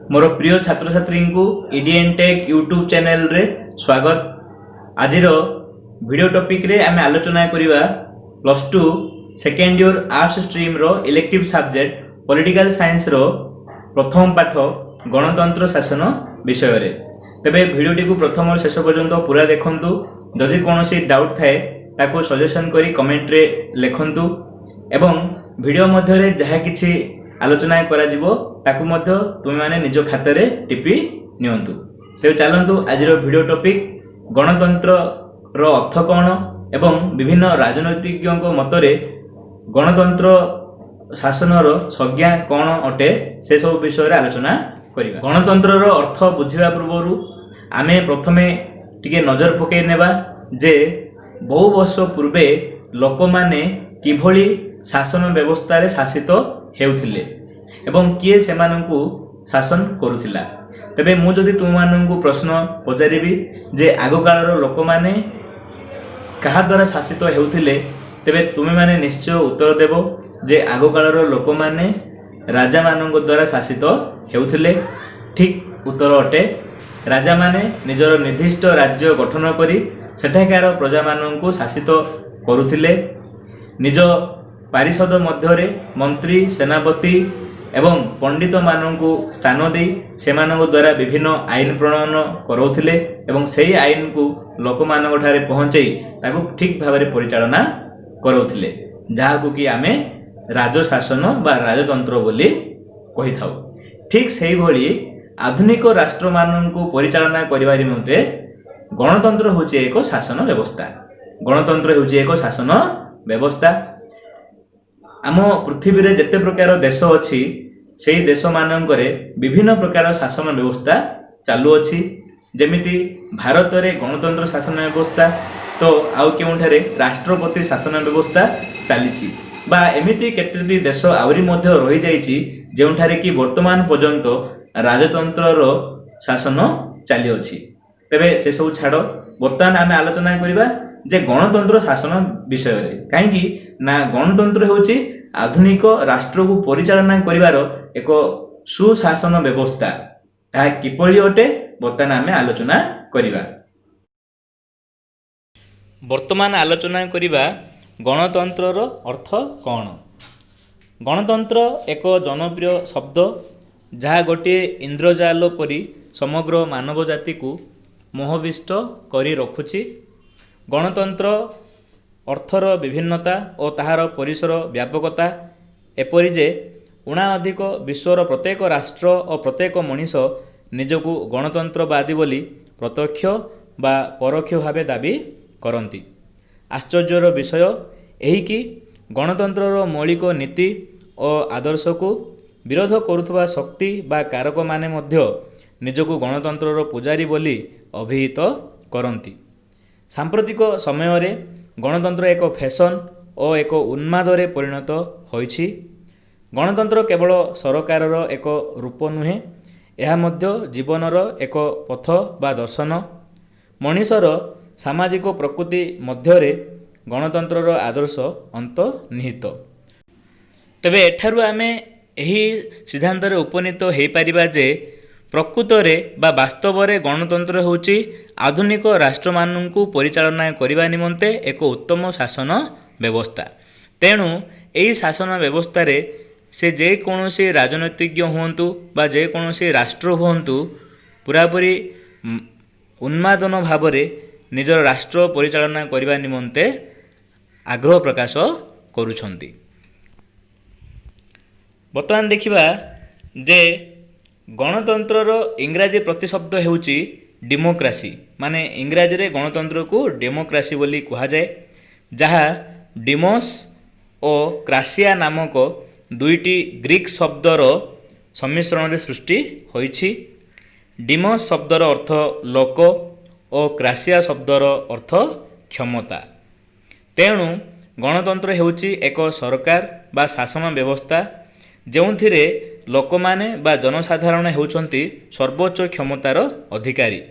मोर प्रिय छात्र छात्री को ईडीएन टेक यूट्यूब चैनल रे स्वागत। आज वीडियो टॉपिक रे आमे आलोचना करिवा plus two second year arts stream रो इलेक्टिव सब्जेक्ट पॉलिटिकल साइंस रो प्रथम पाठ गणतंत्र शासन विषय रे। तबे वीडियोटी को प्रथम और शेष पर्यंत पूरा देखंतु। जदि कोनोसी डाउट थाए ताको सजेशन करी कमेंट रे लेखंतु एवं वीडियो मध्य रे जहा किछि आलोचना करा जिवो ताकू मध्य तुम माने निज खाते रे टिपी नियंतु। तेज चलतु आज वीडियो टॉपिक गणतंत्र रो अर्थ कौन एवं विभिन्न राजनैतिज्ञों मतरे गणतंत्र शासन रो संज्ञा कौन अटे से सब विषय आलोचना करिबा। गणतंत्र रो अर्थ बुझिबा पूर्व आमे प्रथमे टिके नजर पकई नेबा जे बहु वर्ष पूर्वे लोक माने किभली शासन व्यवस्था रे शासित हेउथिले एवं किए सेमानंकु शासन करुथिला। तबे मु जदि तुम मानंकु प्रश्न पचारिबी जे आगो कालर लोक माने कहा द्वारा शासित हेउथिले तबे तुमे माने निश्चय उत्तर देबो जे आगो कालर लोक माने राजा मानंक द्वारा शासित हेउथिले। ठीक उत्तर अटे। राजा माने निजर निर्दिष्ट राज्य गठन करी सेठाकार प्रजा मानंकु शासित करुथिले। निज पारिषद मध्यरे मंत्री सेनापति एवं पंडित मानंकु स्थान दे सेमानंक द्वारा विभिन्न आईन प्रणयन करौथिले एवं सेही आईन को लोक मानक ठारे पहुंचाई ताकू ठीक भाव में परिचालना करौथिले, जहाकू कि आमे राजशासन बा राजतंत्र बोली कहि थाउ। ठीक सेही भली आधुनिक राष्ट्र मानंकु परिचालना करिवा निमंते गणतंत्र होची एक शासन व्यवस्था। गणतंत्र होची एक शासन व्यवस्था। आम पृथ्वी रे जेते प्रकार देश अच्छी से देश मानकरे विभिन्न प्रकार शासन व्यवस्था चालू अच्छी। जेमिति भारत रे गणतंत्र शासन व्यवस्था तो आउ केउठारे राष्ट्रपति शासन व्यवस्था चलीची बा एमिति केतेटी देश आवरी मध्य रही जाइची जेउठारे कि वर्तमान पर्यंत राजतंत्र रो शासन चली अछि। तबे से सब छाड़ वर्तमान आमे आलोचना करिबा जे गणतंत्र शासन विषय रे। काहेकि ना गणतंत्र होची आधुनिक राष्ट्र को परिचालना करिवार एक सुशासन व्यवस्था। ता किपरि अटे वर्तमान आमे आलोचना करिबा। वर्तमान आलोचना करिबा गणतंत्र रो अर्थ कौन। गणतंत्र एक जनप्रिय शब्द जहाँ गोटे इंद्रजाल परी समग्र मानव जाति को मोहविष्ट करी रखुछि। गणतंत्र अर्थर विभिन्नता और ताहार परिसर व्यापकता एपरि जे उणा अधिक विश्वर प्रत्येक राष्ट्र और प्रत्येक मनीष निजको गणतंत्रवादी बोली प्रत्यक्ष बा परोक्ष भाव दाबी करती। आश्चर्यर विषय यही कि गणतंत्र मौलिक नीति और आदर्श को विरोध करुवा शक्ति बा कारक माने मध्य निजको गणतंत्र पुजारी बोली अभिहित करती। सांप्रतिक समय रे गणतंत्र एक फैशन और एक उन्मादरे परिणत होइछि। गणतंत्र केवल सरकारर एक रूप नुहे, यह मध्य जीवनर एक पथ बा दर्शन। मनीषर सामाजिक प्रकृति मध्यरे गणतंत्रर आदर्श अंतर्निहित। तबे एठारु आमे एही सिद्धांत रे उपनीत हो पारिबा जे प्रकृत रे बा वास्तव रे गणतंत्र होची आधुनिक राष्ट्र माननकु परिचालना करिबा निमंते एक उत्तम शासन व्यवस्था। तेणु एही शासन व्यवस्था रे से जे कोनोसी राजनीतिज्ञ हुंतु बा जे कोनोसी राष्ट्र हुंतु पूरापूरी उन्मादन भाव रे निजर राष्ट्र परिचालना करिबा निमंते आग्रह प्रकाश करुछंती। वर्तमान देखिबा जे गणतंत्र इंग्राजी प्रतिशब्द हेउची डेमोक्रेसी। माने इंग्राजी रे गणतंत्र को डेमोक्रेसी बोली कहा जाए, जहाँ डिमोस और क्रासिया नामक दुईटी ग्रीक शब्दर सम्मिश्रण सृष्टि होइछि। डिमोस शब्दर अर्थ लोक और क्रासिया शब्दर अर्थ क्षमता। तेणु गणतंत्र हेउची एक सरकार बा शासन व्यवस्था जोंथिरे लोक माने बा जनसाधारण हेउचंती सर्वोच्च क्षमतार अधिकारी।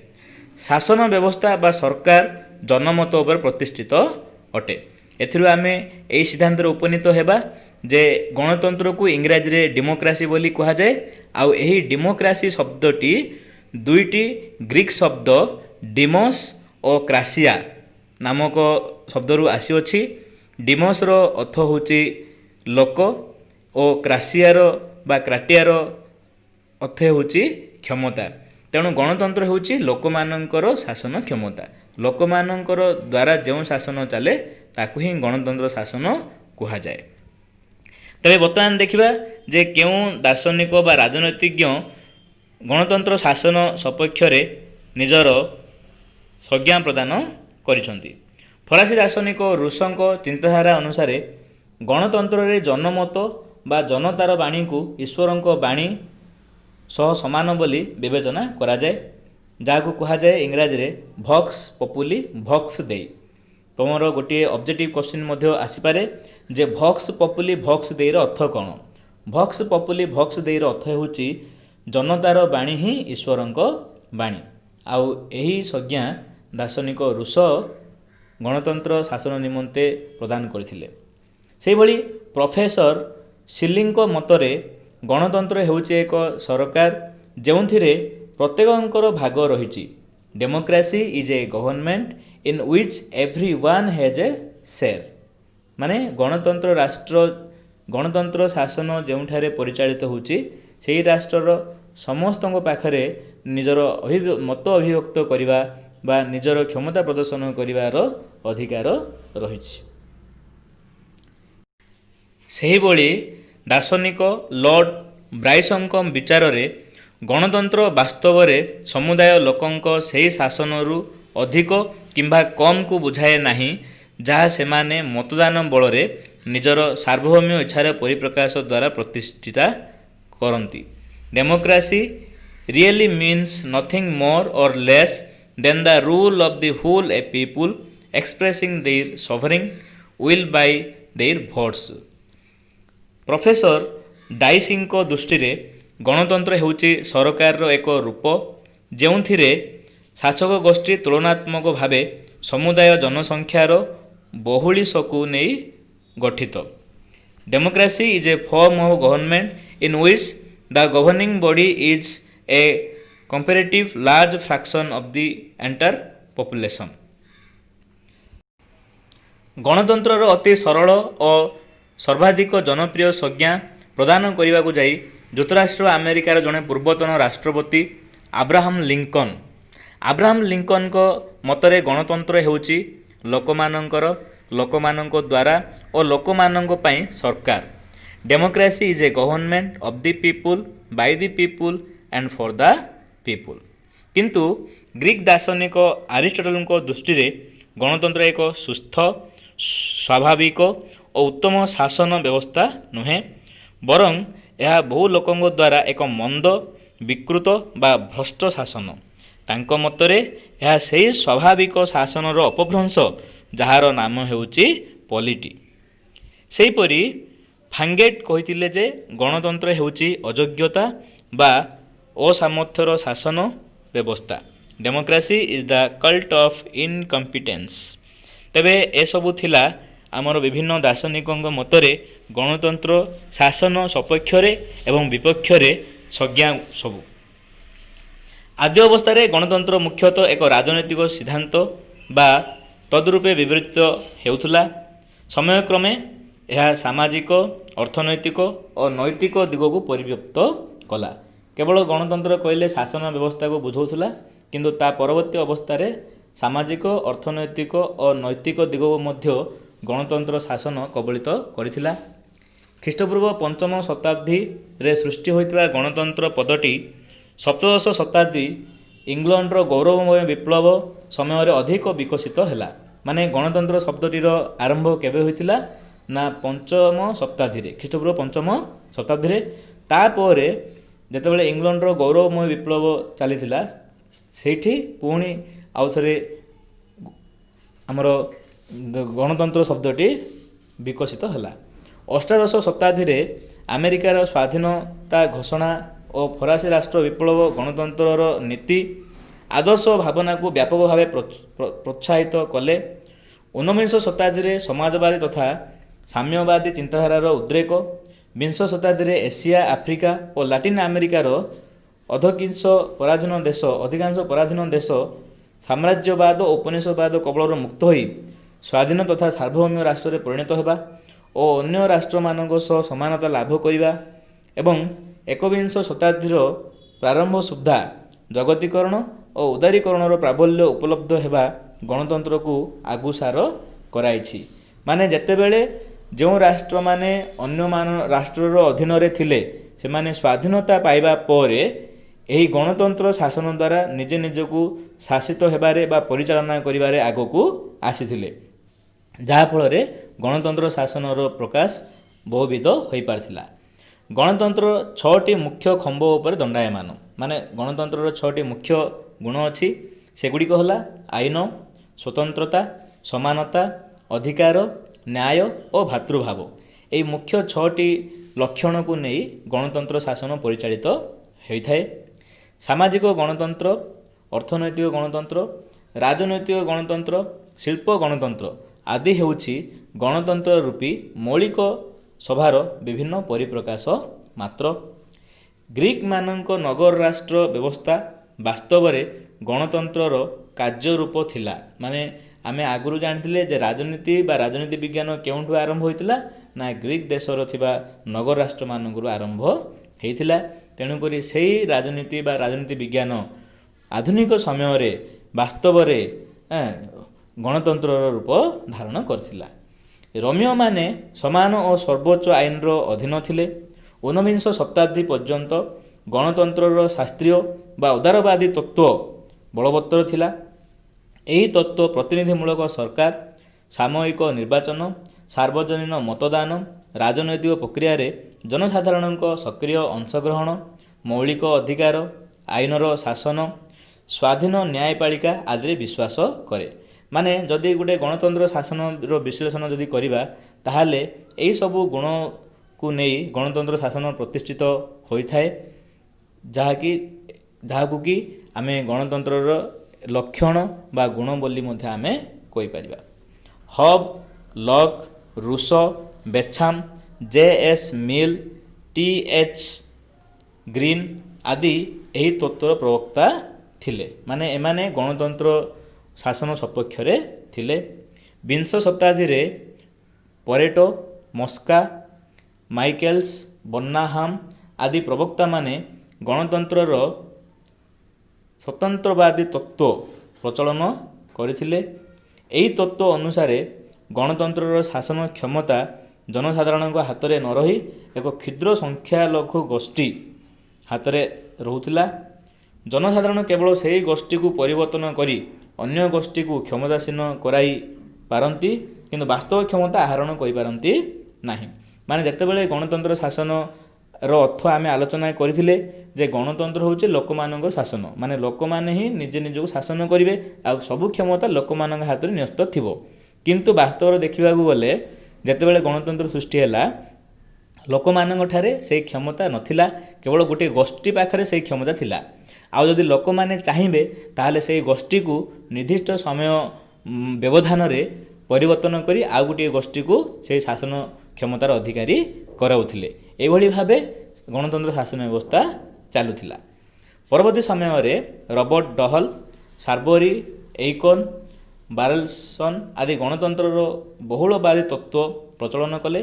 शासन व्यवस्था बा सरकार जनमत उपर प्रतिष्ठित अटे। एथिरु आमे एई सिद्धांत उपनीत हेबा जे गणतंत्र को इंग्राजी रे डेमोक्रेसी बोली कहा जाए। आउ एही डेमोक्रेसी शब्दटी दुईटी ग्रीक शब्द डिमोस और क्रासिया नामक शब्दरू आसीअछि। डिमोस रो अर्थ होची लोक और क्रासियार बा क्राटियार अर्थ होची क्षमता। तेणु गणतंत्र होची लोकमानंकर शासन क्षमता। लोकमानंकर द्वारा जो शासन चले ताकू ही गणतंत्र शासन कहा जाए। तबे वर्तमान देखिबा जे केउ दार्शनिक बा राजनीतिज्ञ गणतंत्र शासन सपक्ष रे निजर संज्ञा प्रदान करिसंती। फरासी दार्शनिक रूसों चिंताधारा अनुसार गणतंत्र रे जनमत बा जनतार बाणी को ईश्वर बाणी सह समान बोली विवेचना करा जाए, जहाँ कहा जाए इंग्राजी रे भक्स पपुली भक्स देई। तुमर गोटे ऑब्जेक्टिव क्वेश्चन आसीपारे जे भक्स पपुली भक्स देई रो अर्थ कौन। भक्स पपुली भक्स देई रो अर्थ होची जनतार बाणी ही ईश्वरंक बाणी। आउ एही संज्ञा दार्शनिक रूस गणतंत्र शासन निमंते प्रदान करथिले। सेहि भली प्रोफेसर सिलिंग मतरे गणतंत्र हेउचे एक सरकार जेउथिरे प्रत्येकंकर भाग रहिछि। Democracy is a government in which everyone has a share. माने गणतंत्र राष्ट्र गणतंत्र शासन जेउठारे परिचालित होछि सेही राष्ट्रर समस्तक पाखरे निजर मत अभिव्यक्त करिबा बा निजर क्षमता प्रदर्शन करिवार अधिकार रहिछि। सेही भली दार्शनिक लॉर्ड ब्राइसंक विचार रे गणतंत्र वास्तव रे समुदाय लोकंक सेही शासनरु अधिक किंबा कम को बुझाए नाही, जहाँ सेमाने मतदान बल रे निजर सार्वभौम्य इच्छार परिप्रकाश द्वारा प्रतिष्ठिता करती। Democracy really means nothing more or less than the rule of the whole a people expressing their sovereign will by their votes. Professor Dicey दृष्टि रे गणतंत्र हेउची सरकार एक रूप जेउथिरे शासक गोष्ठी तुलनात्मक भावे समुदाय जनसंख्यार बहुलिसकु नहीं गठित। Democracy is A form of government in which the governing body is a comparative large fraction of the entire population. गणतंत्र अति सरल और सर्वाधिक जनप्रिय संज्ञा प्रदान करने को जाई युक्तराष्ट्र अमेरिकार जड़े पूर्वतन राष्ट्रपति अब्राहम लिंकन को मतरे गणतंत्र हेउची लोकमानंक द्वारा और लोकमानंक पई सरकार। Democracy is a government of the people by the people and for the people. किंतु ग्रीक दार्शनिक अरिस्टोटल दृष्टि रे गणतंत्र एक सुस्थ स्वाभाविक और उत्तम शासन व्यवस्था नुहे, बरं यह बहु लोकंक द्वारा एक मंद विकृत बा भ्रष्ट शासन। तांको मतरे यह सही स्वाभाविक शासनर अपभ्रंश जार नाम हेउची पॉलिटी। सेहीपरि फांगेट कहिथिले जे गणतंत्र हेउची अयोग्यता बा असामर्थ्यर शासन व्यवस्था। Democracy is the cult of incompetence. तेबे ए सबु थिला आमर विभिन्न दार्शनिक मतरे गणतंत्र शासन सपक्ष एवं विपक्ष संज्ञा सबू। आद्य अवस्था गणतंत्र मुख्यतः एक राजनैतिक सिद्धांत बा तद्रूपे विवृत हेउथुला। समयक्रमे यह सामाजिक अर्थनैतिक और नैतिक दिग को परिव्यक्त कला। केवल गणतंत्र कहले शासन व्यवस्था को बुझाउथुला, किंतु ता परवर्ती अवस्था सामाजिक अर्थनैतिक और नैतिक दिग को मध्य गणतंत्र शासन कबलित करिथिला। ख्रीष्टपूर्व 5म शताब्दी रे सृष्टि होइतबा गणतंत्र पदटी 17 शताब्दी इंग्लैंडर गौरवमय विप्लव समय रे अधिक विकसित हैला। माने गणतंत्र शब्दटीर आरंभ केबे होइतिला ना 5म शताब्दी रे, ख्रीष्टपूर्व 5म शताब्दी रे। तापरे जेतेबेले इंग्लैंडर गौरवमय विप्लव चलीथिला सेठी पुणी आउ थरे हमर गणतंत्र शब्दटी विकसित हैला। 18 शताब्दी रे अमेरिकार स्वाधीनता घोषणा और फरासी राष्ट्र विप्लव गणतंत्रर नीति आदर्श भावना को व्यापक भाव प्रोत्साहित कले। 19 शताब्दी रे समाजवादी तथा ସାମ୍ୟବାଦୀ ଚିନ୍ତାଧାରାର ଉଦ୍ରେକ, ବିଂଶ ଶତାବ୍ଦୀରେ ଏସିଆ, ଆଫ୍ରିକା ଓ ଲାଟିନ୍ ଆମେରିକାର ଅଧିକାଂଶ ପରାଧୀନ ଦେଶ ସାମ୍ରାଜ୍ୟବାଦ ଓ ଉପନିବେଶବାଦ କବଳରୁ ମୁକ୍ତ ହୋଇ ସ୍ୱାଧୀନ ତଥା ସାର୍ବଭୌମ ରାଷ୍ଟ୍ରରେ ପରିଣତ ହେବା ଓ ଅନ୍ୟ ରାଷ୍ଟ୍ରମାନଙ୍କ ସହ ସମାନତା ଲାଭ କରିବା ଏବଂ ଏକବିଂଶ ଶତାବ୍ଦୀର ପ୍ରାରମ୍ଭ ସୁଦ୍ଧା ଜଗତୀକରଣ ଓ ଉଦାରୀକରଣର ପ୍ରାବଲ୍ୟ ଉପଲବ୍ଧ ହେବା ଗଣତନ୍ତ୍ରକୁ ଆଗୁସାର କରାଇଛି। ମାନେ ଯେତେବେଳେ ଯେଉଁ ରାଷ୍ଟ୍ରମାନେ ଅନ୍ୟ ରାଷ୍ଟ୍ରର ଅଧୀନରେ ଥିଲେ ସେମାନେ ସ୍ୱାଧୀନତା ପାଇବା ପରେ ଏହି ଗଣତନ୍ତ୍ର ଶାସନ ଦ୍ୱାରା ନିଜେ ନିଜକୁ ଶାସିତ ହେବାରେ ବା ପରିଚାଳନା କରିବାରେ ଆଗକୁ ଆସିଥିଲେ, ଯାହାଫଳରେ ଗଣତନ୍ତ୍ର ଶାସନର ପ୍ରକାଶ ବହୁବିଧ ହୋଇପାରିଥିଲା। ଗଣତନ୍ତ୍ର 6ଟି ମୁଖ୍ୟ ଖମ୍ବ ଉପରେ ଦଣ୍ଡାୟମାନ। ମାନେ ଗଣତନ୍ତ୍ରର 6ଟି ମୁଖ୍ୟ ଗୁଣ ଅଛି। ସେଗୁଡ଼ିକ ହେଲା ଆଇନ, ସ୍ୱତନ୍ତ୍ରତା, ସମାନତା, ଅଧିକାର, ନ୍ୟାୟ ଓ ଭାତୃଭାବ। ଏହି ମୁଖ୍ୟ 6ଟି ଲକ୍ଷଣକୁ ନେଇ ଗଣତନ୍ତ୍ର ଶାସନ ପରିଚାଳିତ ହୋଇଥାଏ। ସାମାଜିକ ଗଣତନ୍ତ୍ର, ଅର୍ଥନୈତିକ ଗଣତନ୍ତ୍ର, ରାଜନୈତିକ ଗଣତନ୍ତ୍ର, ଶିଳ୍ପ ଗଣତନ୍ତ୍ର ଆଦି ହେଉଛି ଗଣତନ୍ତ୍ର ରୂପୀ ମୌଳିକ ସଭାର ବିଭିନ୍ନ ପରିପ୍ରକାଶ ମାତ୍ର। ଗ୍ରୀକମାନଙ୍କ ନଗର ରାଷ୍ଟ୍ର ବ୍ୟବସ୍ଥା ବାସ୍ତବରେ ଗଣତନ୍ତ୍ରର କାର୍ଯ୍ୟରୂପ ଥିଲା। ମାନେ ଆମେ ଆଗରୁ ଜାଣିଥିଲେ ଯେ ରାଜନୀତି ବା ରାଜନୀତି ବିଜ୍ଞାନ କେଉଁଠୁ ଆରମ୍ଭ ହୋଇଥିଲା ନା ଗ୍ରୀକ ଦେଶର ଥିବା ନଗର ରାଷ୍ଟ୍ରମାନଙ୍କରୁ ଆରମ୍ଭ ହୋଇଥିଲା। ତେଣୁକରି ସେହି ରାଜନୀତି ବା ରାଜନୀତି ବିଜ୍ଞାନ ଆଧୁନିକ ସମୟରେ ବାସ୍ତବରେ ଗଣତନ୍ତ୍ରର ରୂପ ଧାରଣ କରିଥିଲା। ରୋମୀୟମାନେ ସମାନ ଓ ସର୍ବୋଚ୍ଚ ଆଇନର ଅଧୀନ ଥିଲେ। ଊନବିଂଶ ଶତାବ୍ଦୀ ପର୍ଯ୍ୟନ୍ତ ଗଣତନ୍ତ୍ରର ଶାସ୍ତ୍ରୀୟ ବା ଉଦାରବାଦୀ ତତ୍ତ୍ୱ ବଳବତ୍ତର ଥିଲା। ଏହି ତତ୍ତ୍ୱ ପ୍ରତିନିଧିମୂଳକ ସରକାର, ସାମୟିକ ନିର୍ବାଚନ, ସାର୍ବଜନୀନ ମତଦାନ, ରାଜନୈତିକ ପ୍ରକ୍ରିୟାରେ ଜନସାଧାରଣଙ୍କ ସକ୍ରିୟ ଅଂଶଗ୍ରହଣ, ମୌଳିକ ଅଧିକାର, ଆଇନର ଶାସନ, ସ୍ୱାଧୀନ ନ୍ୟାୟପାଳିକା ଆଦିରେ ବିଶ୍ୱାସ କରେ। ମାନେ ଯଦି ଗୋଟେ ଗଣତନ୍ତ୍ର ଶାସନର ବିଶ୍ଳେଷଣ ଯଦି କରିବା ତାହେଲେ ଏହିସବୁ ଗୁଣକୁ ନେଇ ଗଣତନ୍ତ୍ର ଶାସନ ପ୍ରତିଷ୍ଠିତ ହୋଇଥାଏ, ଯାହାକୁ କି ଆମେ ଗଣତନ୍ତ୍ରର ଲକ୍ଷଣ ବା ଗୁଣ ବୋଲି ମଧ୍ୟ ଆମେ କହିପାରିବା। Hobbes, Locke, Rousseau, Bentham, J S. Mill, T H. Green ଆଦି ଏହି ତତ୍ତ୍ୱର ପ୍ରବକ୍ତା ଥିଲେ। ମାନେ ଏମାନେ ଗଣତନ୍ତ୍ର ଶାସନ ସପକ୍ଷରେ ଥିଲେ। ବିଂଶ ଶତାବ୍ଦୀରେ ପରେଟୋ, ମସ୍କା, ମାଇକେଲ୍ସ, ବର୍ନାହାମ ଆଦି ପ୍ରବକ୍ତାମାନେ ଗଣତନ୍ତ୍ରର ସ୍ୱତନ୍ତ୍ରବାଦୀ ତତ୍ତ୍ୱ ପ୍ରଚଳନ କରିଥିଲେ। ଏହି ତତ୍ତ୍ୱ ଅନୁସାରେ ଗଣତନ୍ତ୍ରର ଶାସନ କ୍ଷମତା ଜନସାଧାରଣଙ୍କ ହାତରେ ନ ରହି ଏକ କ୍ଷୁଦ୍ର ସଂଖ୍ୟାଲଘୁ ଗୋଷ୍ଠୀ ହାତରେ ରହୁଥିଲା। ଜନସାଧାରଣ କେବଳ ସେହି ଗୋଷ୍ଠୀକୁ ପରିବର୍ତ୍ତନ କରି ଅନ୍ୟ ଗୋଷ୍ଠୀକୁ କ୍ଷମତାସୀନ କରାଇ ପାରନ୍ତି, କିନ୍ତୁ ବାସ୍ତବ କ୍ଷମତା ଆହରଣ କରିପାରନ୍ତି ନାହିଁ। ମାନେ ଯେତେବେଳେ ଗଣତନ୍ତ୍ର ଶାସନର ଅର୍ଥ ଆମେ ଆଲୋଚନା କରିଥିଲେ ଯେ ଗଣତନ୍ତ୍ର ହେଉଛି ଲୋକମାନଙ୍କ ଶାସନ, ମାନେ ଲୋକମାନେ ହିଁ ନିଜେ ନିଜକୁ ଶାସନ କରିବେ ଆଉ ସବୁ କ୍ଷମତା ଲୋକମାନଙ୍କ ହାତରେ ନ୍ୟସ୍ତ ଥିବ। କିନ୍ତୁ ବାସ୍ତବରେ ଦେଖିବାକୁ ଗଲେ ଯେତେବେଳେ ଗଣତନ୍ତ୍ର ସୃଷ୍ଟି ହେଲା ଲୋକମାନଙ୍କଠାରେ ସେହି କ୍ଷମତା ନଥିଲା, କେବଳ ଗୋଟିଏ ଗୋଷ୍ଠୀ ପାଖରେ ସେହି କ୍ଷମତା ଥିଲା। ଆଉ ଯଦି ଲୋକମାନେ ଚାହିଁବେ ତାହେଲେ ସେହି ଗୋଷ୍ଠୀକୁ ନିର୍ଦ୍ଦିଷ୍ଟ ସମୟ ବ୍ୟବଧାନରେ ପରିବର୍ତ୍ତନ କରି ଆଉ ଗୋଟିଏ ଗୋଷ୍ଠୀକୁ ସେହି ଶାସନ କ୍ଷମତାର ଅଧିକାରୀ କରାଉଥିଲେ। ଏଭଳି ଭାବେ ଗଣତନ୍ତ୍ର ଶାସନ ବ୍ୟବସ୍ଥା ଚାଲୁଥିଲା। ପରବର୍ତ୍ତୀ ସମୟରେ ରବର୍ଟ ଡହଲ, ସାର୍ବରୀ, ଏଇକନ୍, ବାରଲସନ୍ ଆଦି ଗଣତନ୍ତ୍ରର ବହୁଳବାଦୀ ତତ୍ତ୍ୱ ପ୍ରଚଳନ କଲେ।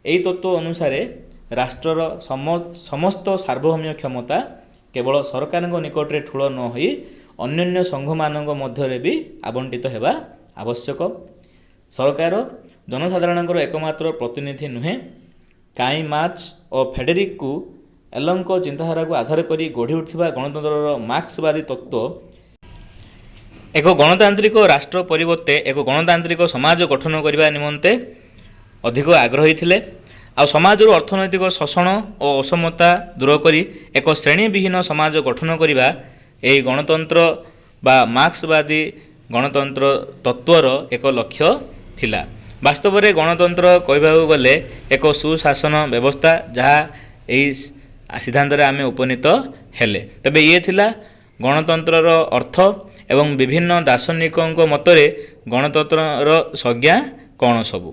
ଏହି ତତ୍ତ୍ୱ ଅନୁସାରେ ରାଷ୍ଟ୍ରର ସମସ୍ତ ସାର୍ବଭୌମ କ୍ଷମତା କେବଳ ସରକାରଙ୍କ ନିକଟରେ ଠୁଳ ନ ହୋଇ ଅନ୍ୟାନ୍ୟ ସଂଘମାନଙ୍କ ମଧ୍ୟରେ ବି ଆବଣ୍ଟିତ ହେବା ଆବଶ୍ୟକ। ସରକାର ଜନସାଧାରଣଙ୍କର ଏକମାତ୍ର ପ୍ରତିନିଧି ନୁହେଁ। କାଇଁ ମାର୍କ୍ସ ଓ ଫେଡେରିକ ଏଲଙ୍କ ଚିନ୍ତାଧାରାକୁ ଆଧାର କରି ଗଢ଼ି ଉଠିଥିବା ଗଣତନ୍ତ୍ରର ମାର୍କ୍ସବାଦୀ ତତ୍ତ୍ୱ ଏକ ଗଣତାନ୍ତ୍ରିକ ରାଷ୍ଟ୍ର ପରିବର୍ତ୍ତେ ଏକ ଗଣତାନ୍ତ୍ରିକ ସମାଜ ଗଠନ କରିବା ନିମନ୍ତେ ଅଧିକ ଆଗ୍ରହୀ ଥିଲେ। ଆଉ ସମାଜରୁ ଅର୍ଥନୈତିକ ଶୋଷଣ ଓ ଅସମତା ଦୂର କରି ଏକ ଶ୍ରେଣୀବିହୀନ ସମାଜ ଗଠନ କରିବା ଏହି ଗଣତନ୍ତ୍ର ବା ମାର୍କ୍ସବାଦୀ ଗଣତନ୍ତ୍ର ତତ୍ତ୍ୱର ଏକ ଲକ୍ଷ୍ୟ ଥିଲା। ବାସ୍ତବରେ ଗଣତନ୍ତ୍ର କହିବାକୁ ଗଲେ ଏକ ସୁଶାସନ ବ୍ୟବସ୍ଥା, ଯାହା ଏହି ସିଦ୍ଧାନ୍ତରେ ଆମେ ଉପନୀତ ହେଲେ। ତେବେ ଇଏ ଥିଲା ଗଣତନ୍ତ୍ରର ଅର୍ଥ ଏବଂ ବିଭିନ୍ନ ଦାର୍ଶନିକଙ୍କ ମତରେ ଗଣତନ୍ତ୍ରର ସଂଜ୍ଞା କ'ଣ ସବୁ।